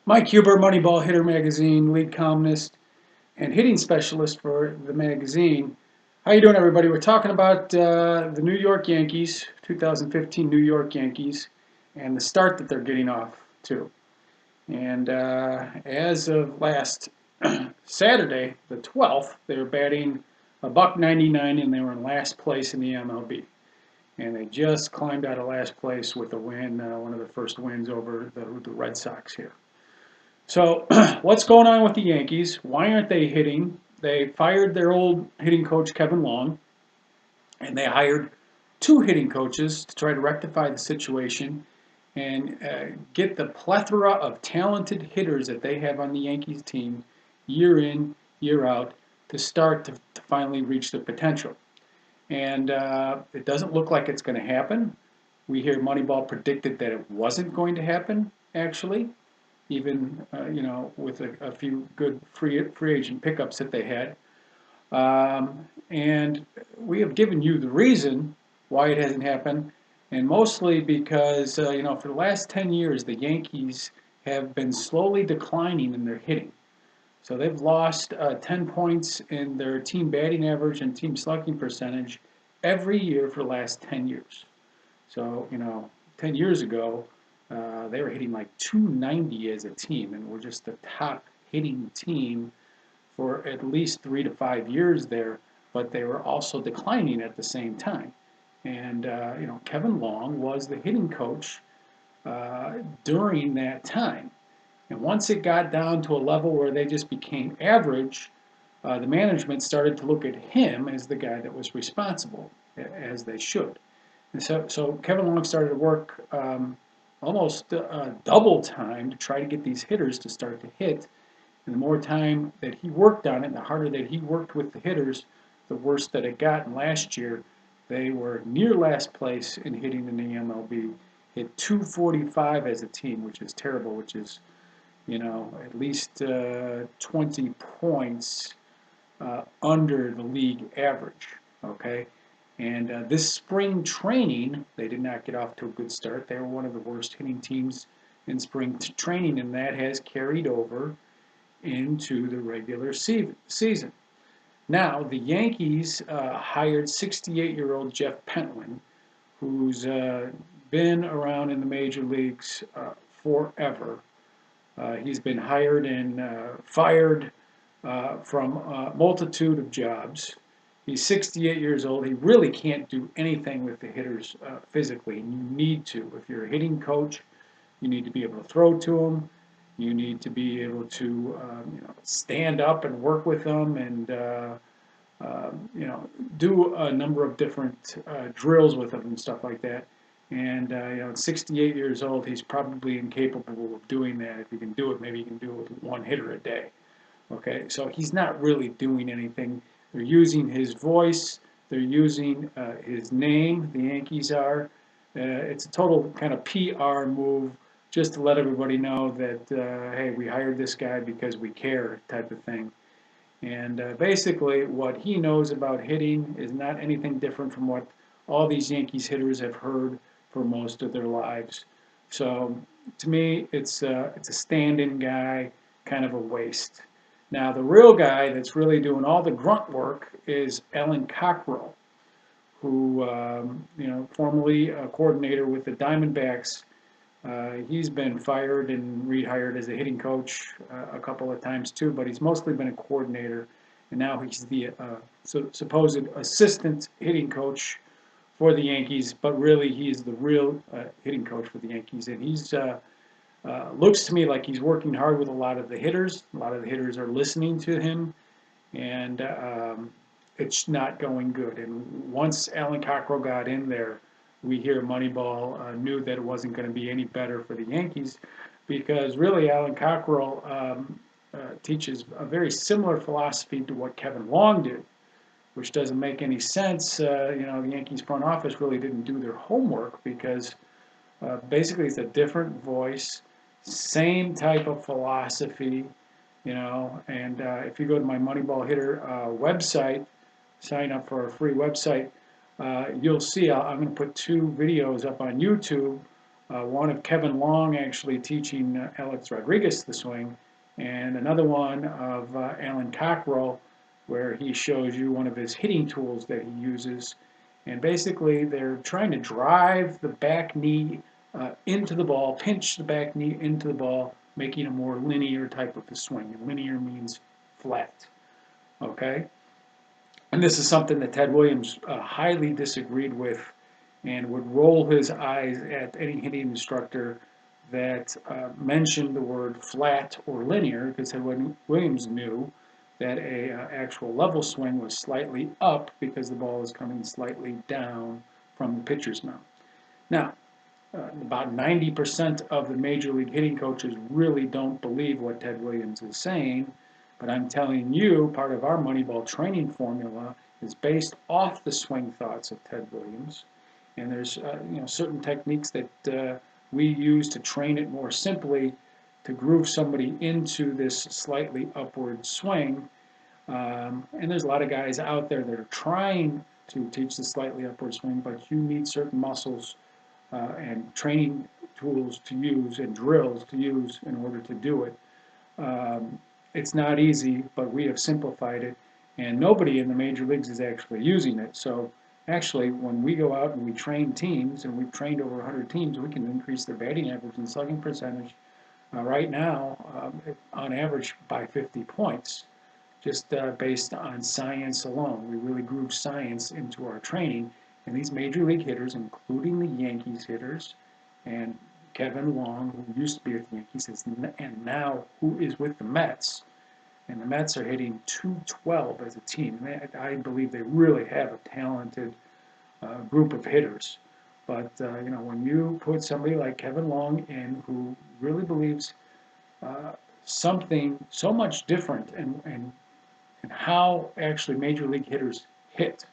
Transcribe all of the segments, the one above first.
Mike Huber, Moneyball Hitter Magazine, lead columnist and hitting specialist for the magazine. How you doing, everybody? We're talking about the New York Yankees, 2015 New York Yankees, and the start that they're getting off to. And as of last Saturday, the 12th, they were batting a $1.99, and they were in last place in the MLB. And they just climbed out of last place with a win, one of the first wins over the Red Sox here. So what's going on with the Yankees? Why aren't they hitting? They fired their old hitting coach, Kevin Long, and they hired two hitting coaches to try to rectify the situation and get the plethora of talented hitters that they have on the Yankees team year in, year out to start to finally reach their potential. And it doesn't look like it's going to happen. We hear Moneyball predicted that it wasn't going to happen, actually, even with a few good free agent pickups that they had. And we have given you the reason why it hasn't happened, and mostly because for the last 10 years the Yankees have been slowly declining in their hitting. So they've lost 10 points in their team batting average and team slugging percentage every year for the last 10 years. So 10 years ago, they were hitting like 290 as a team, and we're just the top hitting team for at least 3 to 5 years there, but they were also declining at the same time. And Kevin Long was the hitting coach during that time. And once it got down to a level where they just became average, the management started to look at him as the guy that was responsible, as they should. And so Kevin Long started to work almost double time to try to get these hitters to start to hit. And the more time that he worked on it, and the harder that he worked with the hitters, the worse that it got. And last year, they were near last place in hitting in the MLB. Hit 245 as a team, which is terrible, which is, at least 20 points under the league average, okay? And this spring training, they did not get off to a good start. They were one of the worst hitting teams in spring training, and that has carried over into the regular season. Now, the Yankees hired 68-year-old Jeff Pentland, who's been around in the major leagues forever. He's been hired and fired from a multitude of jobs. He's 68 years old. He really can't do anything with the hitters physically. And you need to. If you're a hitting coach, you need to be able to throw to them. You need to be able to stand up and work with them and do a number of different drills with them and stuff like that. And at 68 years old, he's probably incapable of doing that. If he can do it, maybe he can do it with one hitter a day. Okay, so he's not really doing anything. They're using his voice. They're using his name. The Yankees are. It's a total kind of PR move, just to let everybody know that hey, we hired this guy because we care, type of thing. And basically, what he knows about hitting is not anything different from what all these Yankees hitters have heard for most of their lives. So to me, it's a stand-in guy, kind of a waste. Now, the real guy that's really doing all the grunt work is Alan Cockrell, who, formerly a coordinator with the Diamondbacks. He's been fired and rehired as a hitting coach a couple of times too, but he's mostly been a coordinator, and now he's the supposed assistant hitting coach for the Yankees, but really he's the real hitting coach for the Yankees, and he's looks to me like he's working hard with a lot of the hitters. A lot of the hitters are listening to him, and it's not going good. And once Alan Cockrell got in there, we hear Moneyball knew that it wasn't going to be any better for the Yankees, because really Alan Cockrell teaches a very similar philosophy to what Kevin Long did, which doesn't make any sense. The Yankees front office really didn't do their homework, because basically it's a different voice, same type of philosophy, and if you go to my Moneyball Hitter website, sign up for a free website, you'll see I'm going to put two videos up on YouTube One of Kevin Long actually teaching Alex Rodriguez the swing, and another one of Alan Cockrell, where he shows you one of his hitting tools that he uses. And basically, they're trying to drive the back knee into the ball, pinch the back knee into the ball, making a more linear type of a swing. And linear means flat. Okay? And this is something that Ted Williams highly disagreed with and would roll his eyes at any hitting instructor that mentioned the word flat or linear, because Ted Williams knew that a actual level swing was slightly up because the ball is coming slightly down from the pitcher's mound. Now, about 90% of the major league hitting coaches really don't believe what Ted Williams is saying, but I'm telling you, part of our Moneyball training formula is based off the swing thoughts of Ted Williams. And there's certain techniques that we use to train it more simply to groove somebody into this slightly upward swing. And there's a lot of guys out there that are trying to teach the slightly upward swing, but you need certain muscles and training tools to use and drills to use in order to do it. It's not easy, but we have simplified it, and nobody in the major leagues is actually using it. So actually, when we go out and we train teams, and we've trained over 100 teams, we can increase their batting average and slugging percentage right now on average by 50 points, just based on science alone. We really groove science into our training, and these major league hitters, including the Yankees hitters, and Kevin Long, who used to be with the Yankees, and now who is with the Mets, and the Mets are hitting 212 as a team. I believe they really have a talented group of hitters. But when you put somebody like Kevin Long in, who really believes something so much different in how actually major league hitters hit,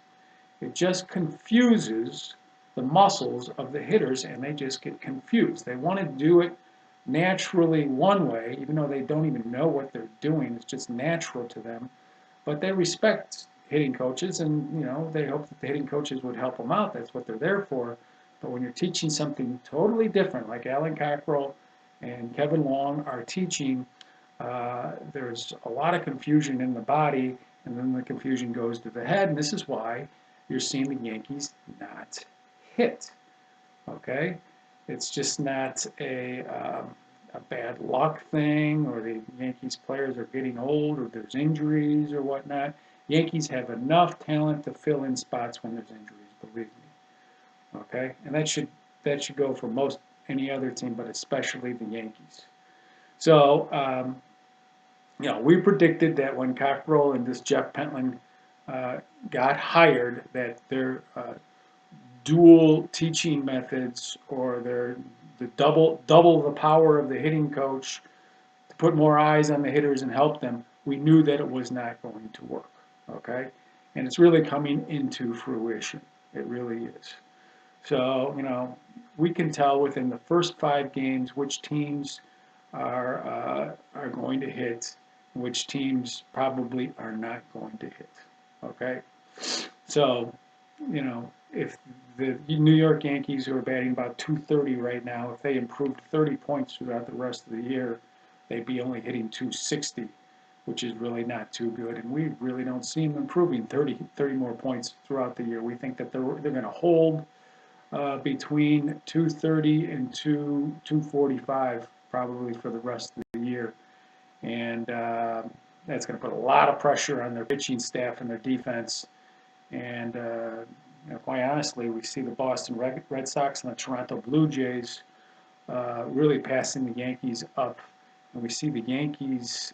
it just confuses the muscles of the hitters, and they just get confused. They want to do it naturally one way, even though they don't even know what they're doing. It's just natural to them. But they respect hitting coaches, and they hope that the hitting coaches would help them out. That's what they're there for. But when you're teaching something totally different, like Alan Cockrell and Kevin Long are teaching, there's a lot of confusion in the body, and then the confusion goes to the head, and this is why you're seeing the Yankees not hit. Okay? It's just not a bad luck thing, or the Yankees players are getting old, or there's injuries or whatnot. Yankees have enough talent to fill in spots when there's injuries, believe me. Okay? And that should go for most any other team, but especially the Yankees. So, we predicted that when Cockrell and this Jeff Pentland got hired, that their dual teaching methods, or the double the power of the hitting coach to put more eyes on the hitters and help them, we knew that it was not going to work. Okay? And it's really coming into fruition. It really is. So, we can tell within the first 5 games which teams are going to hit, which teams probably are not going to hit. Okay? So, if the New York Yankees, who are batting about 230 right now, if they improved 30 points throughout the rest of the year, they'd be only hitting 260, which is really not too good. And we really don't see them improving 30 more points throughout the year. We think that they're going to hold between 230 and 245 probably for the rest of the year. And that's going to put a lot of pressure on their pitching staff and their defense. And quite honestly, we see the Boston Red Sox and the Toronto Blue Jays really passing the Yankees up. And we see the Yankees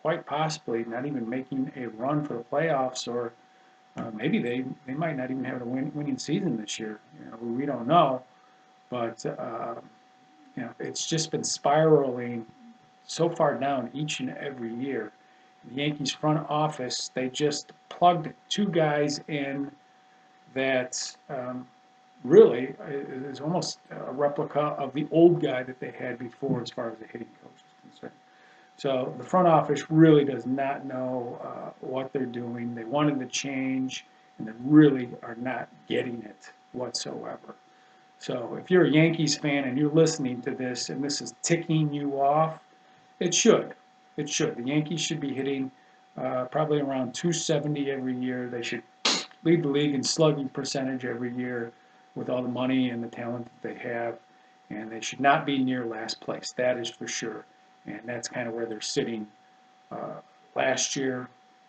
quite possibly not even making a run for the playoffs, or maybe they might not even have a winning season this year. We don't know. But it's just been spiraling so far down each and every year. The Yankees front office, they just plugged 2 guys in that really is almost a replica of the old guy that they had before as far as the hitting coach is concerned. So the front office really does not know what they're doing. They wanted to change, and they really are not getting it whatsoever. So if you're a Yankees fan and you're listening to this and this is ticking you off, it should. It should. The Yankees should be hitting probably around 270 every year. They should lead the league in slugging percentage every year with all the money and the talent that they have. And they should not be near last place. That is for sure. And that's kind of where they're sitting last year,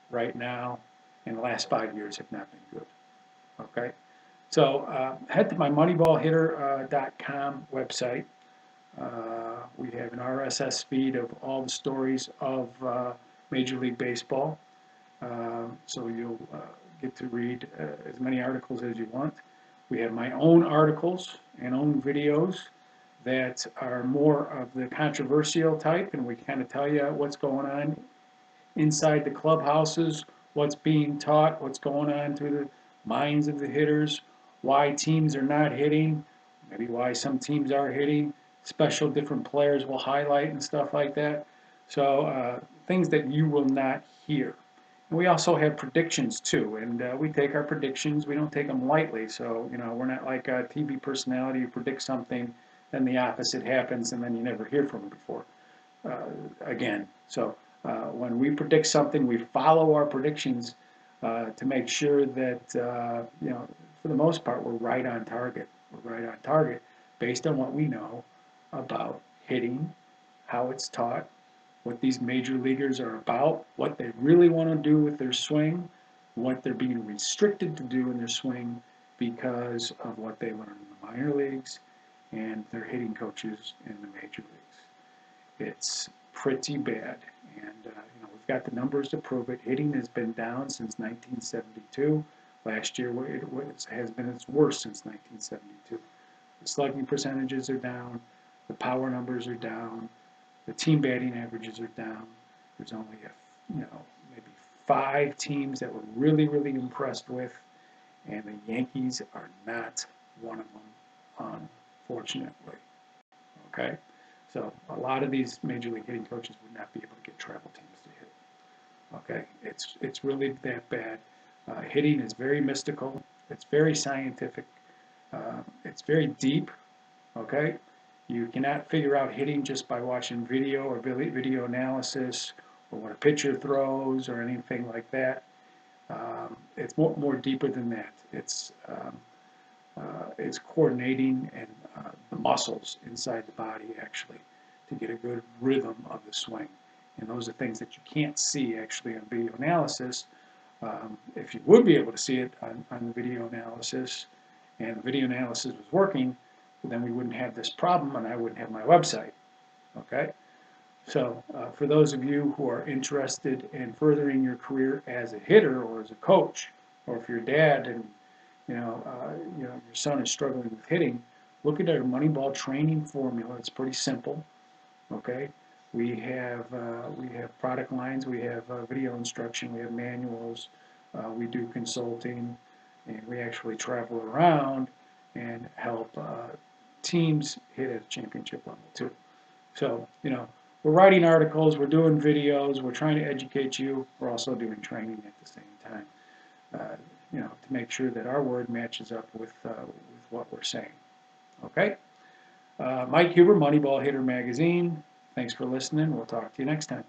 right now, and the last 5 years have not been good. Okay? So head to my moneyballhitter.com website. We have an RSS feed of all the stories of Major League Baseball. So you'll get to read as many articles as you want. We have my own articles and own videos that are more of the controversial type, and we kind of tell you what's going on inside the clubhouses, what's being taught, what's going on through the minds of the hitters, why teams are not hitting, maybe why some teams are hitting, special different players will highlight and stuff like that. So things that you will not hear. And we also have predictions too, and we take our predictions, we don't take them lightly, so we're not like a TV personality who predicts something, then the opposite happens, and then you never hear from them before again. So when we predict something, we follow our predictions to make sure that, for the most part, we're right on target. We're right on target based on what we know about hitting, how it's taught, what these major leaguers are about, what they really want to do with their swing, what they're being restricted to do in their swing because of what they learn in the minor leagues and their hitting coaches in the major leagues. It's pretty bad, and we've got the numbers to prove it. Hitting has been down since 1972. Last year has been its worst since 1972. The slugging percentages are down, the power numbers are down, the team batting averages are down. There's only maybe 5 teams that we're really, really impressed with, and the Yankees are not one of them, unfortunately. Okay? So a lot of these major league hitting coaches would not be able to get travel teams to hit. Okay? It's really that bad. Hitting is very mystical. It's very scientific. It's very deep. Okay? You cannot figure out hitting just by watching video or video analysis or what a pitcher throws or anything like that. It's more deeper than that. It's coordinating and the muscles inside the body actually to get a good rhythm of the swing. And those are things that you can't see actually on video analysis. If you would be able to see it on the video analysis, and the video analysis was working, then we wouldn't have this problem and I wouldn't have my website. Okay? So for those of you who are interested in furthering your career as a hitter or as a coach, or if you're a dad and your son is struggling with hitting, look at our Moneyball training formula. It's pretty simple. Okay? We have product lines, we have video instruction, we have manuals, we do consulting, and we actually travel around and help teams hit at a championship level too. So, we're writing articles, we're doing videos, we're trying to educate you, we're also doing training at the same time, to make sure that our word matches up with what we're saying. Okay? Mike Huber, Moneyball Hitter Magazine. Thanks for listening. We'll talk to you next time.